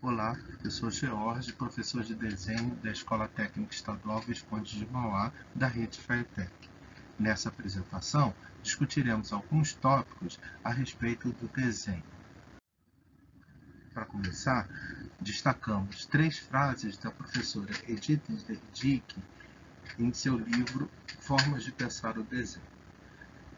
Olá, eu sou George, professor de desenho da Escola Técnica Estadual Visconde de Mauá, da rede Fairtech. Nessa apresentação, discutiremos alguns tópicos a respeito do desenho. Para começar, destacamos 3 frases da professora Edith Dick em seu livro Formas de Pensar o Desenho.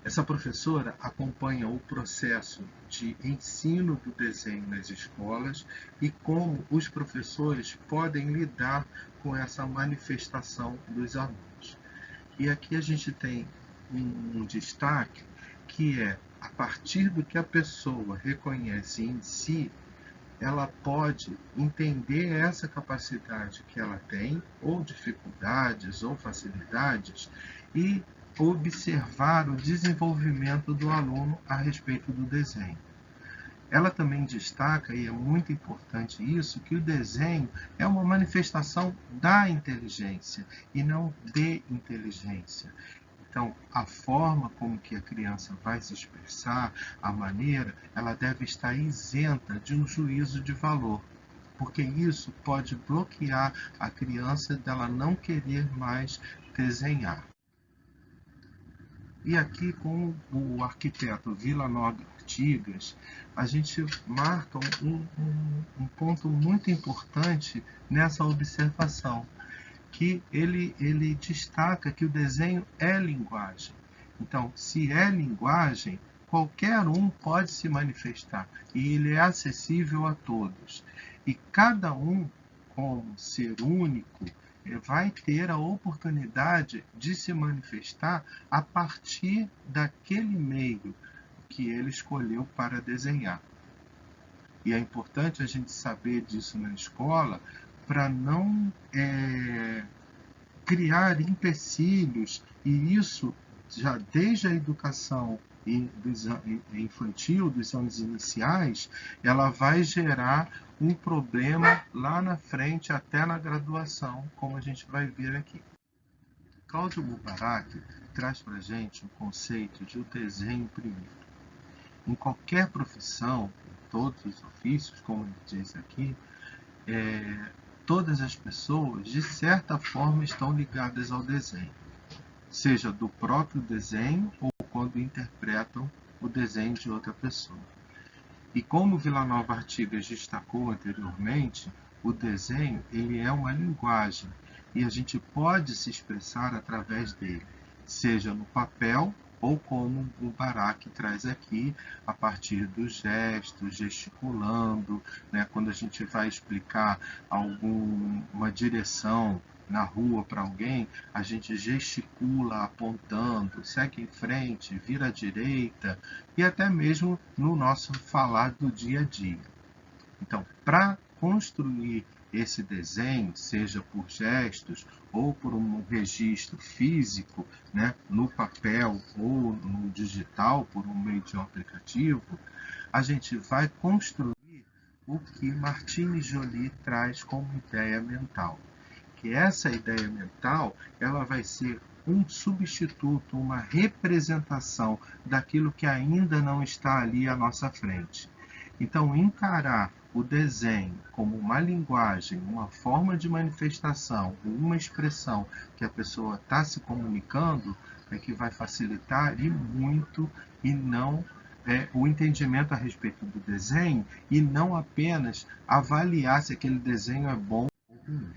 Essa professora acompanha o processo de ensino do desenho nas escolas e como os professores podem lidar com essa manifestação dos alunos. E aqui a gente tem um destaque que é, a partir do que a pessoa reconhece em si, ela pode entender essa capacidade que ela tem, ou dificuldades, ou facilidades, e observar o desenvolvimento do aluno a respeito do desenho. Ela também destaca, e é muito importante isso, que o desenho é uma manifestação da inteligência e não de inteligência. Então, a forma como que a criança vai se expressar, a maneira, ela deve estar isenta de um juízo de valor, porque isso pode bloquear a criança dela não querer mais desenhar. E aqui com o arquiteto Vila-Nova Artigas, a gente marca um ponto muito importante nessa observação, que ele destaca que o desenho é linguagem. Então, se é linguagem, qualquer um pode se manifestar e ele é acessível a todos. E cada um, como ser único, vai ter a oportunidade de se manifestar a partir daquele meio que ele escolheu para desenhar. E é importante a gente saber disso na escola para não criar empecilhos, e isso já desde a educação infantil, dos anos iniciais, ela vai gerar um problema lá na frente, até na graduação, como a gente vai ver aqui. Cláudio Mubarak traz para a gente o conceito de o desenho primeiro. Em qualquer profissão, em todos os ofícios, como ele diz aqui, todas as pessoas, de certa forma, estão ligadas ao desenho, seja do próprio desenho ou quando interpretam o desenho de outra pessoa. E como Vila-Nova Artigas destacou anteriormente, o desenho ele é uma linguagem e a gente pode se expressar através dele, seja no papel ou como o Barak traz aqui, a partir dos gestos, gesticulando, né? Quando a gente vai explicar uma direção na rua para alguém, a gente gesticula apontando, segue em frente, vira à direita, e até mesmo no nosso falar do dia a dia. Então, para construir esse desenho, seja por gestos ou por um registro físico, né, no papel ou no digital, por um meio de um aplicativo, a gente vai construir o que Martini Joly traz como ideia mental. Que essa ideia mental ela vai ser um substituto, uma representação daquilo que ainda não está ali à nossa frente. Então, encarar o desenho como uma linguagem, uma forma de manifestação, uma expressão que a pessoa está se comunicando, é que vai facilitar e muito, e não o entendimento a respeito do desenho, e não apenas avaliar se aquele desenho é bom ou ruim.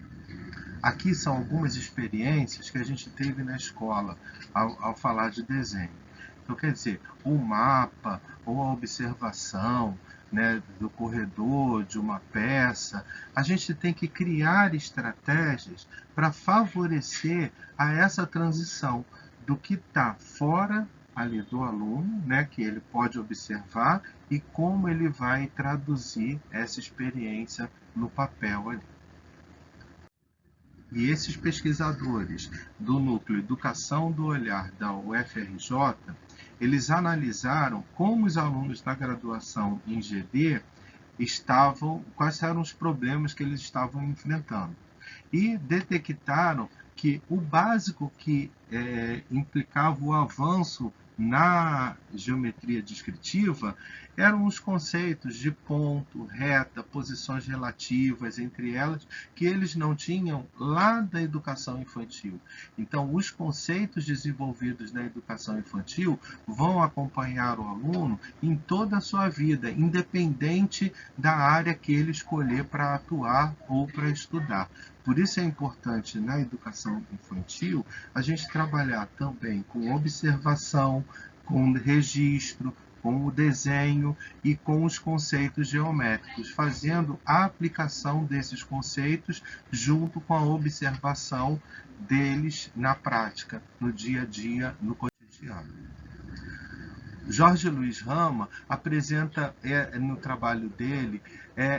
Aqui são algumas experiências que a gente teve na escola ao falar de desenho. Então, quer dizer, o mapa ou a observação, né, do corredor, de uma peça, a gente tem que criar estratégias para favorecer a essa transição do que está fora ali do aluno, né, que ele pode observar, e como ele vai traduzir essa experiência no papel ali. E esses pesquisadores do Núcleo Educação do Olhar da UFRJ, eles analisaram como os alunos da graduação em GD quais eram os problemas que eles estavam enfrentando. E detectaram que o básico que implicava o avanço na geometria descritiva eram os conceitos de ponto, reta, posições relativas, entre elas, que eles não tinham lá da educação infantil. Então, os conceitos desenvolvidos na educação infantil vão acompanhar o aluno em toda a sua vida, independente da área que ele escolher para atuar ou para estudar. Por isso é importante, na educação infantil, a gente trabalhar também com observação, com registro, com o desenho e com os conceitos geométricos, fazendo a aplicação desses conceitos junto com a observação deles na prática, no dia a dia, no cotidiano. Jorge Luiz Rama apresenta no trabalho dele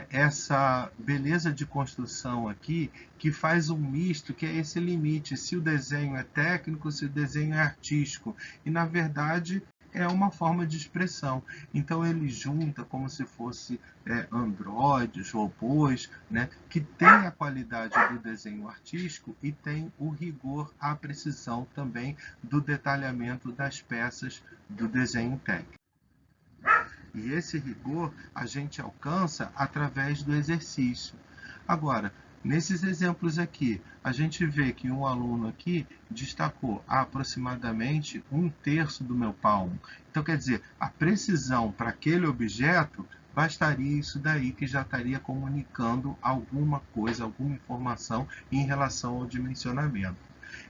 essa beleza de construção aqui, que faz um misto, que é esse limite, se o desenho é técnico, se o desenho é artístico. E, na verdade, é uma forma de expressão. Então ele junta como se fosse androides, robôs, né, que tem a qualidade do desenho artístico e tem o rigor, a precisão também do detalhamento das peças do desenho técnico. E esse rigor a gente alcança através do exercício. Agora, nesses exemplos aqui, a gente vê que um aluno aqui destacou aproximadamente 1/3 do meu palmo. Então, quer dizer, a precisão para aquele objeto bastaria isso daí, que já estaria comunicando alguma coisa, alguma informação em relação ao dimensionamento.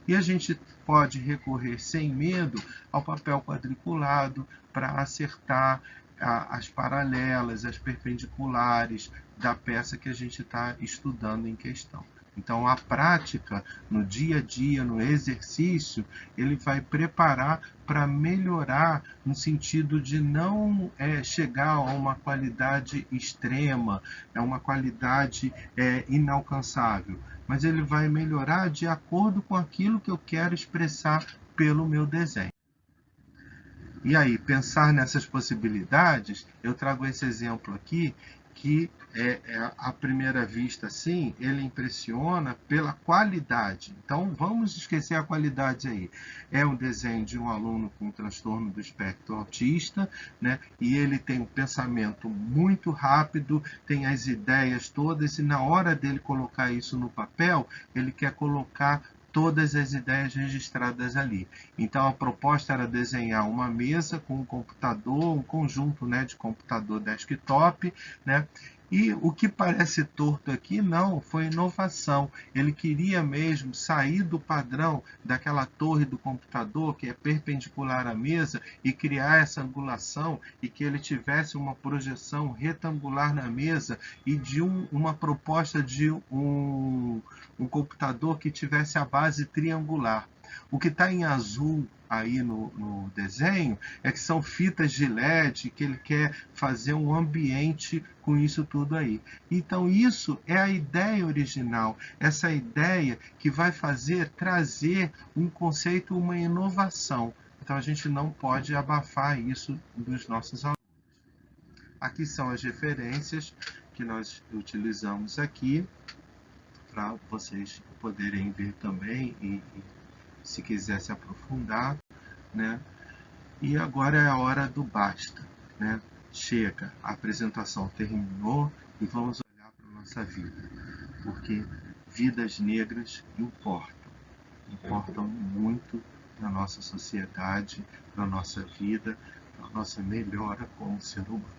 E a gente pode recorrer sem medo ao papel quadriculado para acertar as paralelas, as perpendiculares da peça que a gente está estudando em questão. Então, a prática, no dia a dia, no exercício, ele vai preparar para melhorar no sentido de não chegar a uma qualidade extrema, a uma qualidade inalcançável, mas ele vai melhorar de acordo com aquilo que eu quero expressar pelo meu desenho. E aí, pensar nessas possibilidades, eu trago esse exemplo aqui, que à primeira vista, sim, ele impressiona pela qualidade. Então, vamos esquecer a qualidade aí. É um desenho de um aluno com transtorno do espectro autista, né? E ele tem um pensamento muito rápido, tem as ideias todas, e na hora dele colocar isso no papel, ele quer colocar todas as ideias registradas ali. Então, a proposta era desenhar uma mesa com um computador, um conjunto, né, de computador desktop, né? E o que parece torto aqui, não, foi inovação. Ele queria mesmo sair do padrão daquela torre do computador, que é perpendicular à mesa, e criar essa angulação, e que ele tivesse uma projeção retangular na mesa, e de uma proposta de um computador que tivesse a base triangular. O que está em azul aí no desenho é que são fitas de LED, que ele quer fazer um ambiente com isso tudo aí. Então isso é a ideia original, essa ideia que vai trazer um conceito, uma inovação. Então a gente não pode abafar isso dos nossos alunos. Aqui são as referências que nós utilizamos aqui, para vocês poderem ver também e se quiser se aprofundar, né? E agora é a hora do basta, né? Chega, a apresentação terminou e vamos olhar para a nossa vida, porque vidas negras importam muito na nossa sociedade, na nossa vida, na nossa melhora como ser humano.